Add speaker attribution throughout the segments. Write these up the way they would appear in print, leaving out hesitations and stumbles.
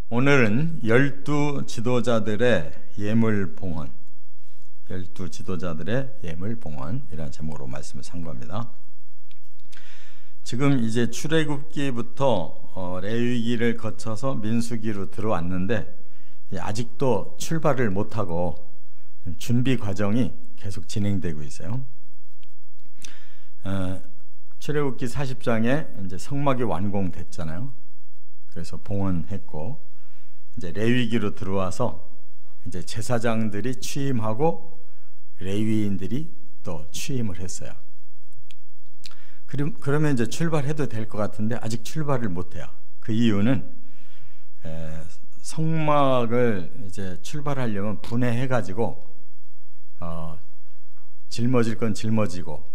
Speaker 1: 오늘은 12지도자들의 예물봉헌, 12지도자들의 예물봉헌이라는 제목으로 말씀을 상고합니다. 지금 이제 출애굽기부터 레위기를 거쳐서 민수기로 들어왔는데 아직도 출발을 못하고 준비 과정이 계속 진행되고 있어요. 출애굽기 40장에 이제 성막이 완공됐잖아요. 그래서 봉헌했고 이제 레위기로 들어와서 이제 제사장들이 취임하고 레위인들이 또 취임을 했어요. 그러면 이제 출발해도 될 것 같은데 아직 출발을 못해요. 그 이유는 성막을 이제 출발하려면 분해해가지고 짊어질 건 짊어지고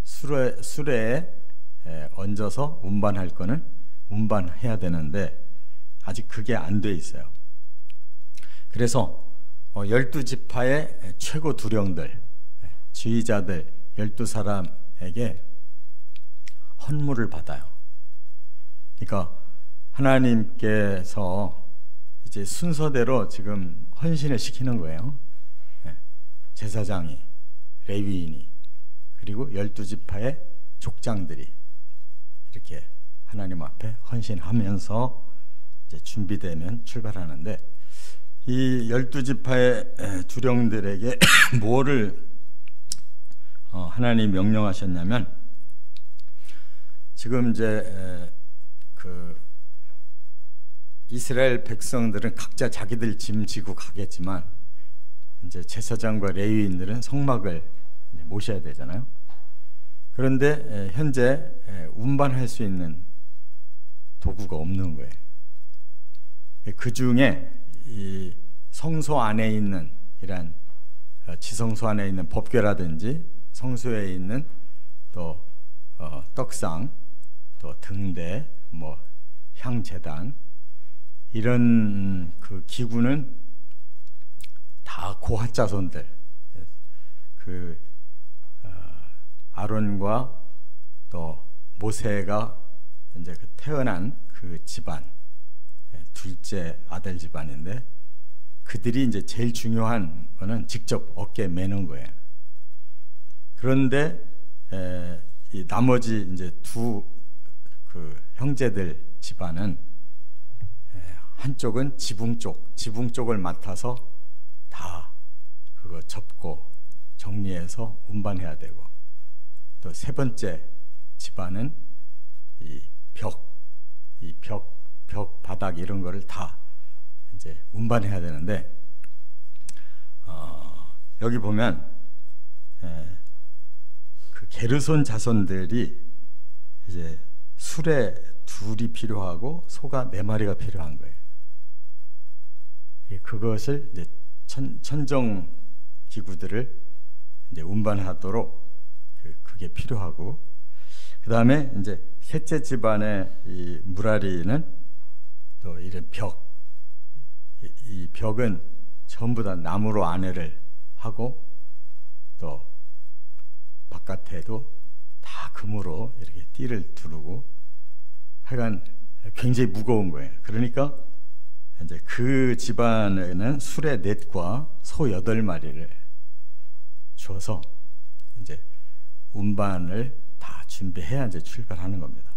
Speaker 1: 수레에 얹어서 운반할 거는 운반해야 되는데 아직 그게 안 돼 있어요. 그래서 12지파의 최고 두령들, 지휘자들 12사람에게 헌물을 받아요. 그러니까 하나님께서 이제 순서대로 지금 헌신을 시키는 거예요. 제사장이, 레위인이, 그리고 12지파의 족장들이 이렇게 하나님 앞에 헌신하면서 이제 준비되면 출발하는데, 이 12지파의 두령들에게 뭐를 하나님이 명령하셨냐면, 지금 이제 그 이스라엘 백성들은 각자 자기들 짐 지고 가겠지만 이제 제사장과 레위인들은 성막을 모셔야 되잖아요. 그런데 현재 운반할 수 있는 도구가 없는 거예요. 그 중에 이 성소 안에 있는 이런 지성소 안에 있는 법궤라든지 성소에 있는 또 떡상, 또 등대, 뭐 향제단 이런 그 기구는 다 고핫 자손들, 그 아론과 또 모세가 이제 그 태어난 그 집안, 둘째 아들 집안인데 그들이 이제 제일 중요한 거는 직접 어깨에 매는 거예요. 그런데 이 나머지 이제 두 그 형제들 집안은 한쪽은 지붕 쪽을 맡아서 다 그거 접고 정리해서 운반해야 되고, 또 세 번째 집안은 이 벽 바닥 이런 거를 다 이제 운반해야 되는데, 여기 보면 그 게르손 자손들이 이제 수레 둘이 필요하고 소가 4마리가 필요한 거예요. 그것을 이제 천정 기구들을 이제 운반하도록 그게 필요하고, 그 다음에 이제 셋째 집안의 이 무라리는 또 이런 이 벽은 전부 다 나무로 안해를 하고 또 바깥에도 다 금으로 이렇게 띠를 두르고, 하여간 굉장히 무거운 거예요. 그러니까 이제 그 집안에는 수레 4과 소 8마리를 줘서 이제 운반을 다 준비해야 이제 출발하는 겁니다.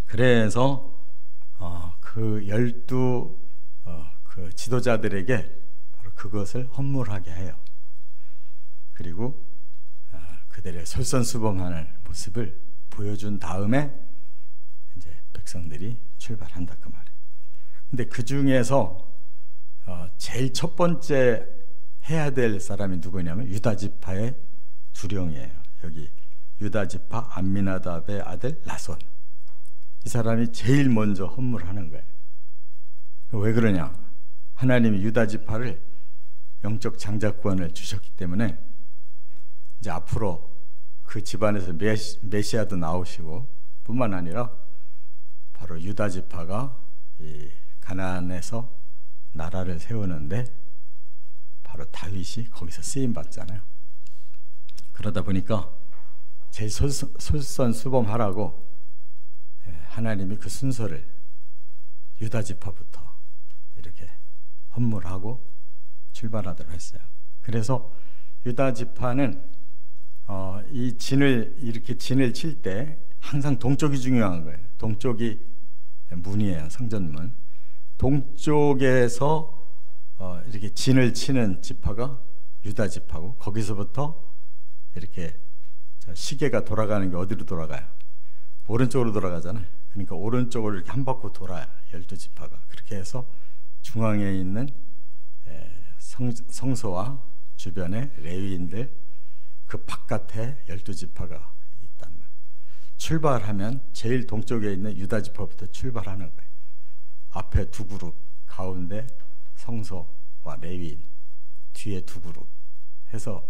Speaker 1: 그래서 그 12 그 지도자들에게 바로 그것을 헌물하게 해요. 그리고 그들의 솔선수범하는 모습을 보여준 다음에 이제 백성들이 출발한다 그 말이에요. 근데 그 중에서 제일 첫 번째 해야 될 사람이 누구냐면 유다지파의 두령이에요. 여기 유다지파 암미나답의 아들 나손, 이 사람이 제일 먼저 헌물하는 거예요. 왜 그러냐? 하나님이 유다지파를 영적 장자권을 주셨기 때문에 이제 앞으로 그 집안에서 메시아도 나오시고 뿐만 아니라 바로 유다지파가 이 가나안에서 나라를 세우는데 바로 다윗이 거기서 쓰임받잖아요. 그러다 보니까 제일 솔선수범하라고 하나님이 그 순서를 유다 지파부터 이렇게 헌물하고 출발하도록 했어요. 그래서 유다 지파는 이 진을 칠 때 항상 동쪽이 중요한 거예요. 동쪽이 문이에요. 성전문. 동쪽에서 이렇게 진을 치는 지파가 유다 지파고, 거기서부터 이렇게 시계가 돌아가는 게 어디로 돌아가요? 오른쪽으로 돌아가잖아요. 그러니까 오른쪽으로 이렇게 한 바퀴 돌아요. 12지파가. 그렇게 해서 중앙에 있는 성소와 주변에 레위인들, 그 바깥에 12지파가 있다는 거예요. 출발하면 제일 동쪽에 있는 유다 지파부터 출발하는 거예요. 앞에 두 그룹, 가운데 성소와 레위인, 뒤에 두 그룹 해서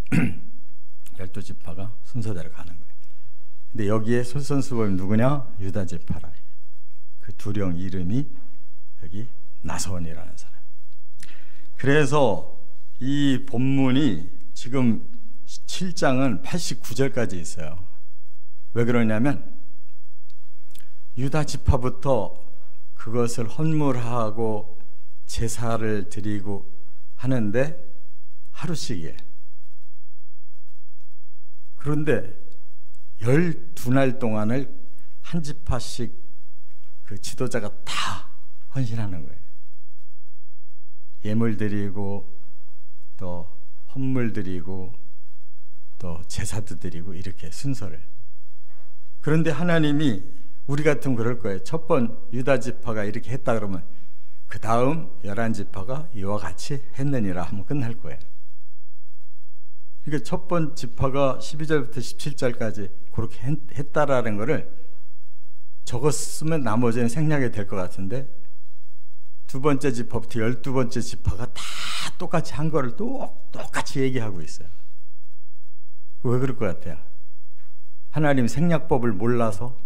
Speaker 1: 12지파가 순서대로 가는 거예요. 근데 여기에 솔선수범이 누구냐? 유다 지파라. 그 두령 이름이 여기 나선이라는 사람. 그래서 이 본문이 지금 7장은 89절까지 있어요. 왜 그러냐면 유다 지파부터 그것을 헌물하고 제사를 드리고 하는데 하루씩이에요. 그런데 12날 동안을 한 지파씩 그 지도자가 다 헌신하는 거예요. 예물 드리고 또 헌물 드리고 또 제사도 드리고 이렇게 순서를. 그런데 하나님이 우리 같으면 그럴 거예요. 첫 번 유다 지파가 이렇게 했다 그러면 그 다음 11지파가 이와 같이 했느니라 하면 끝날 거예요. 그러니까 첫 번 지파가 12절부터 17절까지 그렇게 했다라는 거를 적었으면 나머지는 생략이 될 것 같은데, 두 번째 지파부터 12번째 지파가 다 똑같이 한 거를 똑같이 얘기하고 있어요. 왜 그럴 것 같아요? 하나님 생략법을 몰라서?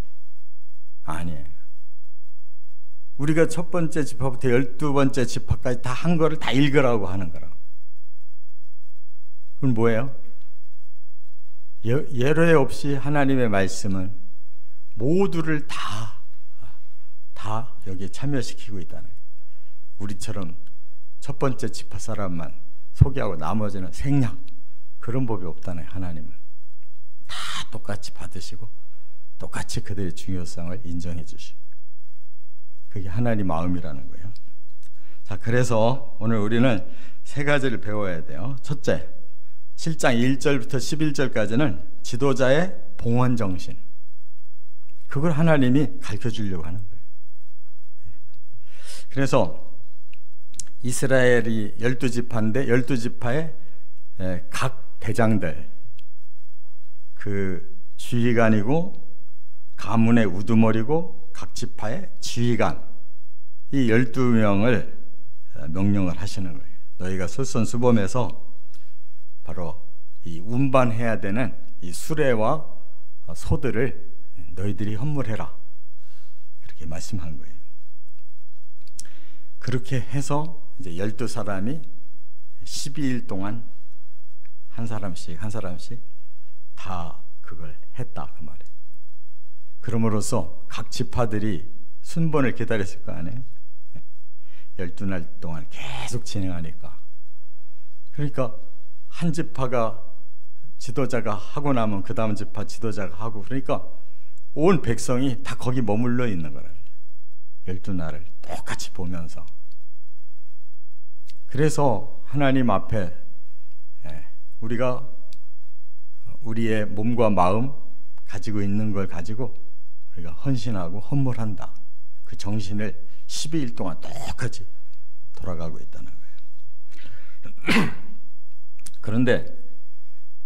Speaker 1: 아니에요. 우리가 첫 번째 지파부터 12번째 지파까지 다 한 거를 다 읽으라고 하는 거라고. 그건 뭐예요? 예외 없이 하나님의 말씀은 모두를 다 여기에 참여시키고 있다는 거예요. 우리처럼 첫 번째 지파 사람만 소개하고 나머지는 생략, 그런 법이 없다는 거예요. 하나님은 다 똑같이 받으시고 똑같이 그들의 중요성을 인정해 주시고, 그게 하나님 마음이라는 거예요. 자, 그래서 오늘 우리는 세 가지를 배워야 돼요. 첫째, 7장 1절부터 11절까지는 지도자의 봉헌 정신, 그걸 하나님이 가르쳐 주려고 하는 거예요. 그래서 이스라엘이 12지파인데 12지파의 각 대장들, 그 지휘관이고 가문의 우두머리고 각 지파의 지휘관, 이 12명을 명령을 하시는 거예요. 너희가 솔선수범해서 바로 이 운반해야 되는 이 수레와 소들을 너희들이 헌물해라, 그렇게 말씀한 거예요. 그렇게 해서 이제 12사람이 12일 동안 한 사람씩 다 그걸 했다, 그 말이에요. 그럼으로써 각 지파들이 순번을 기다렸을 거 아니에요. 12날 동안 계속 진행하니까. 그러니까 한 지파가 지도자가 하고 나면 그 다음 지파 지도자가 하고, 그러니까 온 백성이 다 거기 머물러 있는 거예요. 12날을 똑같이 보면서. 그래서 하나님 앞에 우리가 우리의 몸과 마음 가지고 있는 걸 가지고 우리가 헌신하고 헌물한다, 그 정신을 12일 동안 똑같이 돌아가고 있다는 거예요. 그런데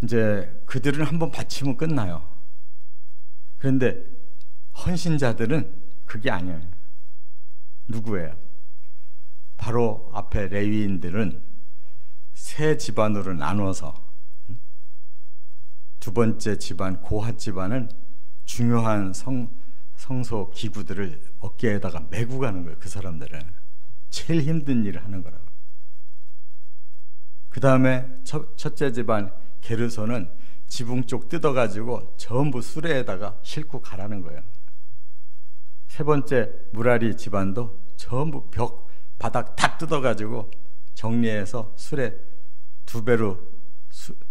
Speaker 1: 이제 그들은 한번 바치면 끝나요. 그런데 헌신자들은 그게 아니에요. 누구예요? 바로 앞에 레위인들은 세 집안으로 나눠서, 두 번째 집안 고핫 집안은 중요한 성소 기구들을 어깨에다가 메고 가는 거예요. 그 사람들은 제일 힘든 일을 하는 거라고. 그 다음에 첫째 집안 게르손은 지붕 쪽 뜯어가지고 전부 수레에다가 싣고 가라는 거예요. 세 번째 무라리 집안도 전부 벽 바닥 다 뜯어가지고 정리해서 수레 2배로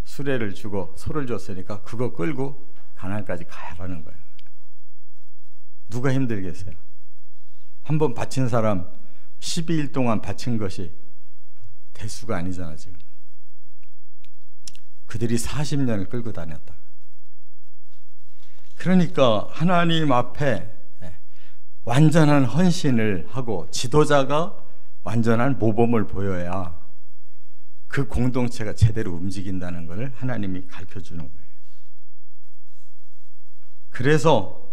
Speaker 1: 수레를 주고 소를 줬으니까 그거 끌고 가나안까지 가라는 거예요. 누가 힘들겠어요? 한번 바친 사람 12일 동안 바친 것이 대수가 아니잖아. 지금 그들이 40년을 끌고 다녔다. 그러니까 하나님 앞에 완전한 헌신을 하고 지도자가 완전한 모범을 보여야 그 공동체가 제대로 움직인다는 것을 하나님이 가르쳐주는 거예요. 그래서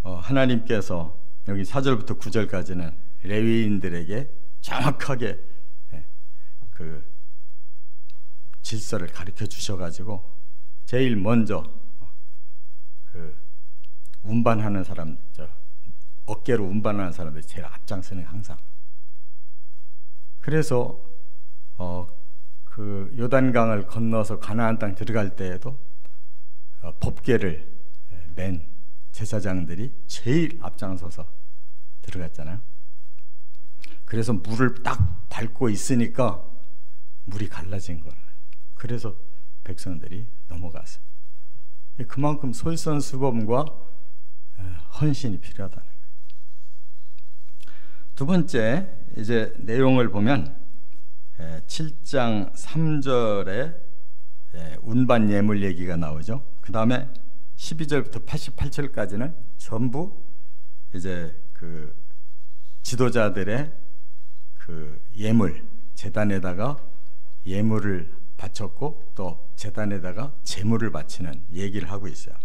Speaker 1: 하나님께서 여기 4절부터 9절까지는 레위인들에게 정확하게 그 질서를 가르쳐 주셔가지고 제일 먼저 그 운반하는 사람, 어깨로 운반하는 사람들이 제일 앞장서는 항상. 그래서 그 요단강을 건너서 가나안 땅 들어갈 때에도 법궤를 맨 제사장들이 제일 앞장서서 들어갔잖아요. 그래서 물을 딱 밟고 있으니까 물이 갈라진 거예요. 그래서 백성들이 넘어갔어요. 그만큼 솔선수범과 헌신이 필요하다는 거예요. 두 번째, 이제 내용을 보면 7장 3절에 운반 예물 얘기가 나오죠. 그 다음에 12절부터 88절까지는 전부 이제 그 지도자들의 그 예물, 제단에다가 예물을 바쳤고 또 제단에다가 제물을 바치는 얘기를 하고 있어요.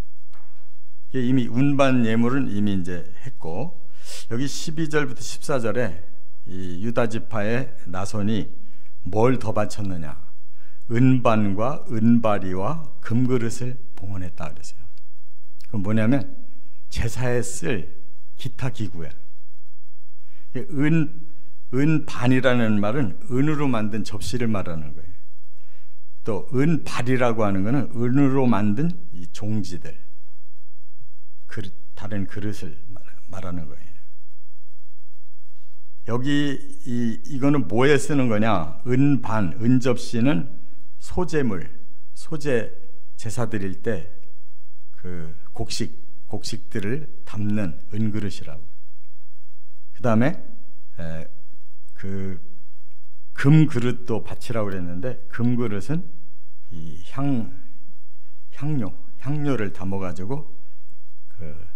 Speaker 1: 이미 운반 예물은 이미 이제 했고, 여기 12절부터 14절에 이 유다 지파의 나손이 뭘 더 바쳤느냐? 은반과 은바리와 금그릇을 봉헌했다 그랬어요. 그건 뭐냐면 제사에 쓸 기타 기구야. 은반이라는 말은 은으로 만든 접시를 말하는 거예요. 또 은발이라고 하는 것은 은으로 만든 이 종지들, 다른 그릇을 말하는 거예요. 여기 이거는 뭐에 쓰는 거냐? 은반, 은접시는 소제물, 소제 제사 드릴 때 그 곡식들을 담는 은그릇이라고. 그 다음에 그 금그릇도 바치라고 그랬는데, 금그릇은 이 향료를 담아가지고 그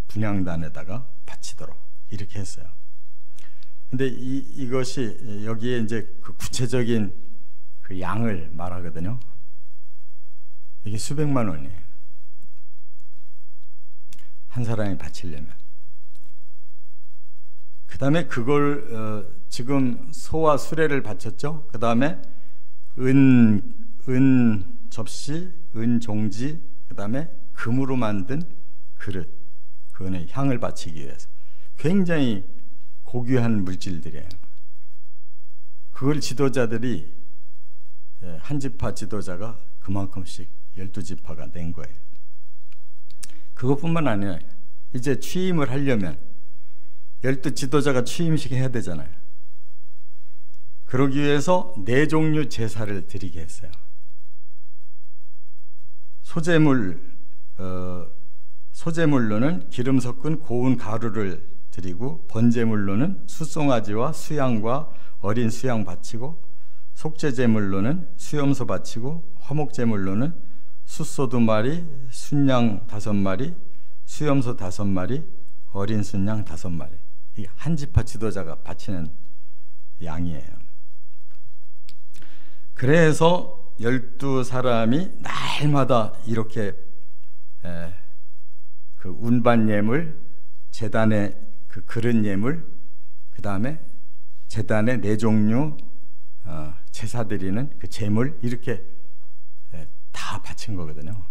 Speaker 1: 분향단에다가 바치도록 이렇게 했어요. 근데 이것이 여기에 이제 그 구체적인 그 양을 말하거든요. 이게 수백만 원이에요. 한 사람이 바치려면. 그 다음에 그걸 지금 소와 수레를 바쳤죠. 그 다음에 은 접시, 은 종지, 그 다음에 금으로 만든 그릇, 그거는 향을 바치기 위해서 굉장히 고귀한 물질들이에요. 그걸 지도자들이, 한 지파 지도자가 그만큼씩 12지파가 낸 거예요. 그것뿐만 아니라 이제 취임을 하려면 12지도자가 취임식 해야 되잖아요. 그러기 위해서 4종류 제사를 드리게 했어요. 소제물로는 기름 섞은 고운 가루를 드리고, 번제물로는 숫송아지와 수양과 어린 수양 바치고, 속죄제물로는 수염소 바치고, 화목제물로는 숫소 2마리, 순양 5마리, 수염소 5마리, 어린 순양 5마리. 이 한 지파 지도자가 바치는 양이에요. 그래서 12사람이 날마다 이렇게 그 운반 예물, 제단의 그 그릇 예물, 그 다음에 제단의 4종류 제사 드리는 그 제물, 이렇게 다 바친 거거든요.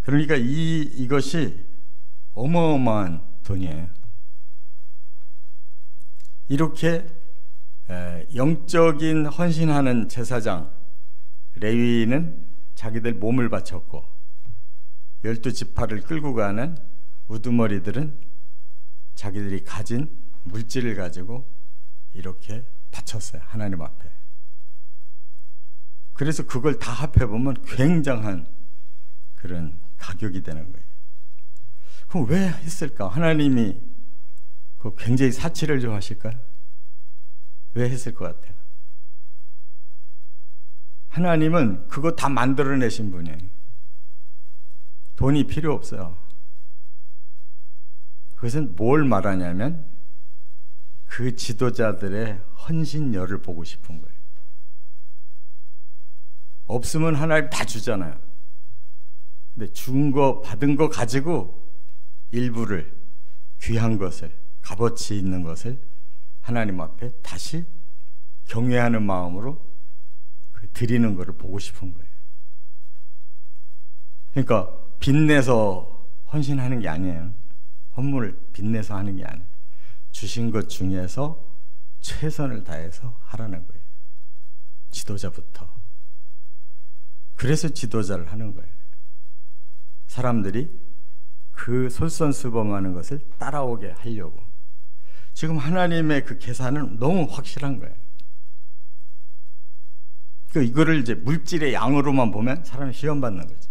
Speaker 1: 그러니까 이것이 어마어마한 돈이에요. 이렇게 영적인 헌신하는 제사장 레위인은 자기들 몸을 바쳤고, 12지파를 끌고 가는 우두머리들은 자기들이 가진 물질을 가지고 이렇게 바쳤어요. 하나님 앞에. 그래서 그걸 다 합해보면 굉장한 그런 가격이 되는 거예요. 그럼 왜 했을까? 하나님이 그 굉장히 사치를 좋아하실까요? 왜 했을 것 같아요? 하나님은 그거 다 만들어내신 분이에요. 돈이 필요 없어요. 그것은 뭘 말하냐면 그 지도자들의 헌신열을 보고 싶은 거예요. 없으면 하나님 다 주잖아요. 근데 준 거, 받은 거 가지고 일부를, 귀한 것을, 값어치 있는 것을 하나님 앞에 다시 경외하는 마음으로 드리는 것을 보고 싶은 거예요. 그러니까 빚내서 헌신하는 게 아니에요. 헌물을 빚내서 하는 게 아니에요. 주신 것 중에서 최선을 다해서 하라는 거예요. 지도자부터. 그래서 지도자를 하는 거예요. 사람들이 그 솔선수범하는 것을 따라오게 하려고. 지금 하나님의 그 계산은 너무 확실한 거예요. 이거를 이제 물질의 양으로만 보면 사람이 시험받는 거지.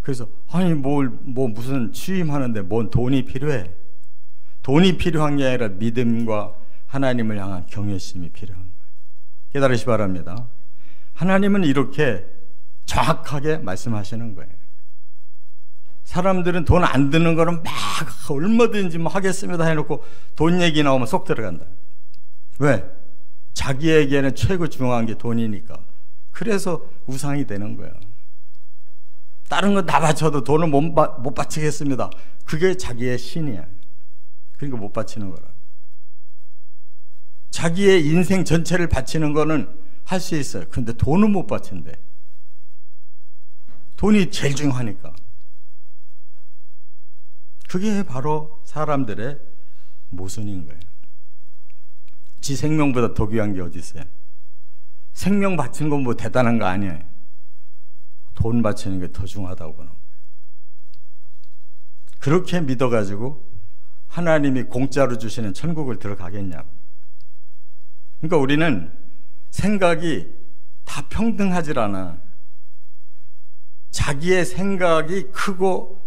Speaker 1: 그래서 아니 무슨 취임하는데 뭔 돈이 필요해? 돈이 필요한 게 아니라 믿음과 하나님을 향한 경외심이 필요한 거예요. 깨달으시 바랍니다. 하나님은 이렇게 정확하게 말씀하시는 거예요. 사람들은 돈 안 드는 거는 막 얼마든지 뭐 하겠습니다 해놓고 돈 얘기 나오면 쏙 들어간다. 왜? 자기에게는 최고 중요한 게 돈이니까. 그래서 우상이 되는 거예요. 다른 건 다 바쳐도 돈을 못 바치겠습니다. 그게 자기의 신이야. 그러니까 못 바치는 거라고. 자기의 인생 전체를 바치는 거는 할 수 있어요. 근데 돈은 못 바친대. 돈이 제일 중요하니까. 그게 바로 사람들의 모순인 거예요. 지 생명보다 더 귀한 게 어디 있어요? 생명 바친 건 뭐 대단한 거 아니에요. 돈 바치는 게 더 중요하다고 보는 거예요. 그렇게 믿어가지고 하나님이 공짜로 주시는 천국을 들어가겠냐고. 그러니까 우리는 생각이 다 평등하질 않아. 자기의 생각이 크고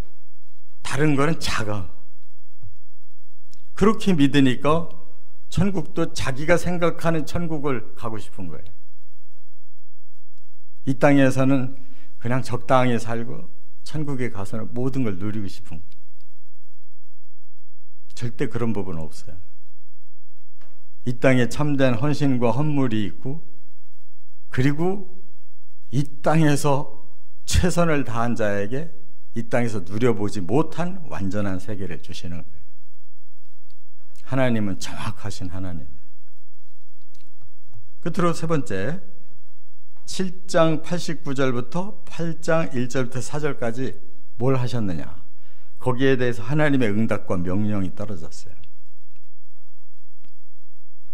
Speaker 1: 다른 거는 작아. 그렇게 믿으니까 천국도 자기가 생각하는 천국을 가고 싶은 거예요. 이 땅에서는 그냥 적당히 살고 천국에 가서는 모든 걸 누리고 싶은 거예요. 절대 그런 법은 없어요. 이 땅에 참된 헌신과 헌물이 있고, 그리고 이 땅에서 최선을 다한 자에게 이 땅에서 누려보지 못한 완전한 세계를 주시는 거예요. 하나님은 정확하신 하나님. 끝으로 세 번째, 7장 89절부터 8장 1절부터 4절까지 뭘 하셨느냐. 거기에 대해서 하나님의 응답과 명령이 떨어졌어요.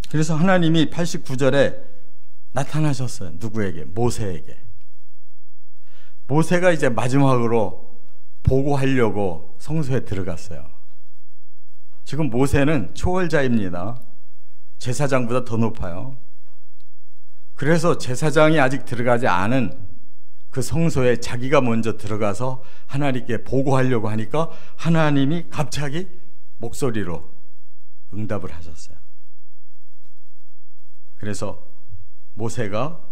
Speaker 1: 그래서 하나님이 89절에 나타나셨어요. 누구에게? 모세에게. 모세가 이제 마지막으로 보고하려고 성소에 들어갔어요. 지금 모세는 초월자입니다. 제사장보다 더 높아요. 그래서 제사장이 아직 들어가지 않은 그 성소에 자기가 먼저 들어가서 하나님께 보고하려고 하니까 하나님이 갑자기 목소리로 응답을 하셨어요. 그래서 모세가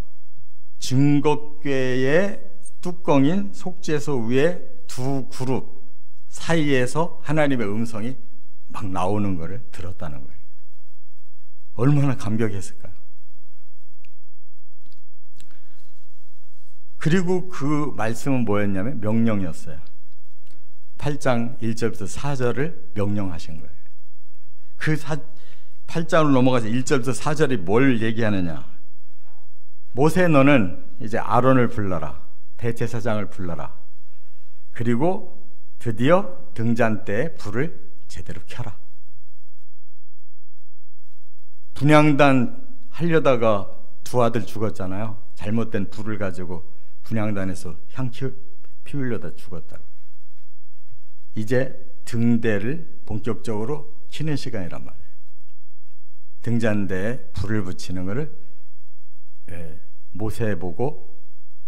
Speaker 1: 증거궤의 뚜껑인 속죄소 위에 두 그룹 사이에서 하나님의 음성이 막 나오는 것을 들었다는 거예요. 얼마나 감격했을까요? 그리고 그 말씀은 뭐였냐면 명령이었어요. 8장 1절부터 4절을 명령하신 거예요. 그 8장으로 넘어가서 1절부터 4절이 뭘 얘기하느냐. 모세, 너는 이제 아론을 불러라. 대제사장을 불러라. 그리고 드디어 등잔 때에 불을 제대로 켜라. 분향단 하려다가 두 아들 죽었잖아요. 잘못된 불을 가지고 분향단에서 향 피우려다 죽었다고. 이제 등대를 본격적으로 키는 시간이란 말이에요. 등잔대에 불을 붙이는 것을 모세 보고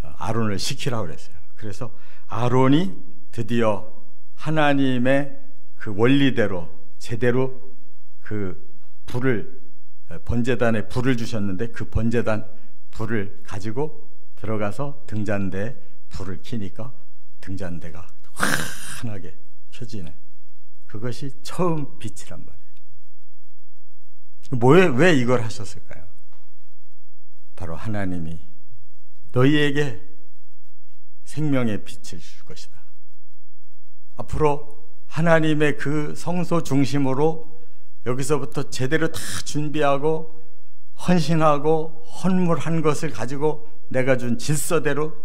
Speaker 1: 아론을 시키라고 그랬어요. 그래서 아론이 드디어 하나님의 그 원리대로 제대로 그 불을, 번제단에 불을 주셨는데 그 번제단 불을 가지고 들어가서 등잔대에 불을 켜니까 등잔대가 환하게 켜지네. 그것이 처음 빛이란 말이에요. 왜 이걸 하셨을까요? 바로 하나님이 너희에게 생명의 빛을 줄 것이다. 앞으로 하나님의 그 성소 중심으로 여기서부터 제대로 다 준비하고 헌신하고 헌물한 것을 가지고 내가 준 질서대로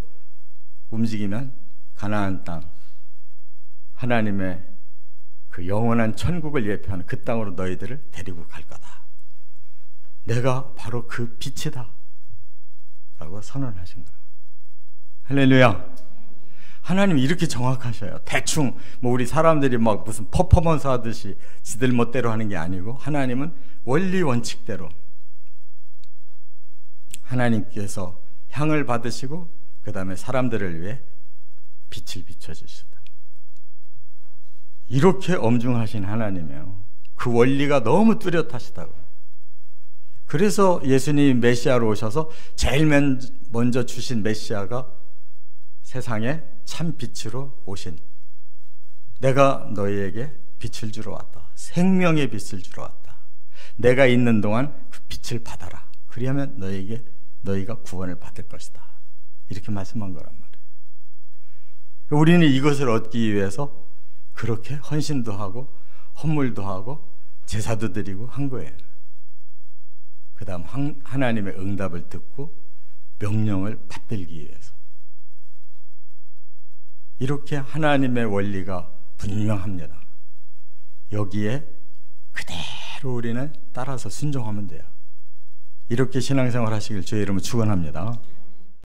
Speaker 1: 움직이면 가나안 땅, 하나님의 그 영원한 천국을 예표하는 그 땅으로 너희들을 데리고 갈 거다. 내가 바로 그 빛이다 라고 선언하신 거예요. 할렐루야. 하나님이 이렇게 정확하셔요. 대충 우리 사람들이 막 무슨 퍼포먼스 하듯이 지들 멋대로 하는 게 아니고, 하나님은 원리 원칙대로 하나님께서 향을 받으시고 그 다음에 사람들을 위해 빛을 비춰주시다. 이렇게 엄중하신 하나님이에요. 그 원리가 너무 뚜렷하시다고. 그래서 예수님이 메시아로 오셔서 제일 먼저 주신 메시아가 세상에 참 빛으로 오신, 내가 너희에게 빛을 주러 왔다. 생명의 빛을 주러 왔다. 내가 있는 동안 그 빛을 받아라. 그리하면 너희가 구원을 받을 것이다. 이렇게 말씀한 거란 말이에요. 우리는 이것을 얻기 위해서 그렇게 헌신도 하고 헌물도 하고 제사도 드리고 한 거예요. 그 다음 하나님의 응답을 듣고 명령을 받들기 위해서. 이렇게 하나님의 원리가 분명합니다. 여기에 그대로 우리는 따라서 순종하면 돼요. 이렇게 신앙생활 하시길 주의 이름으로 축원합니다.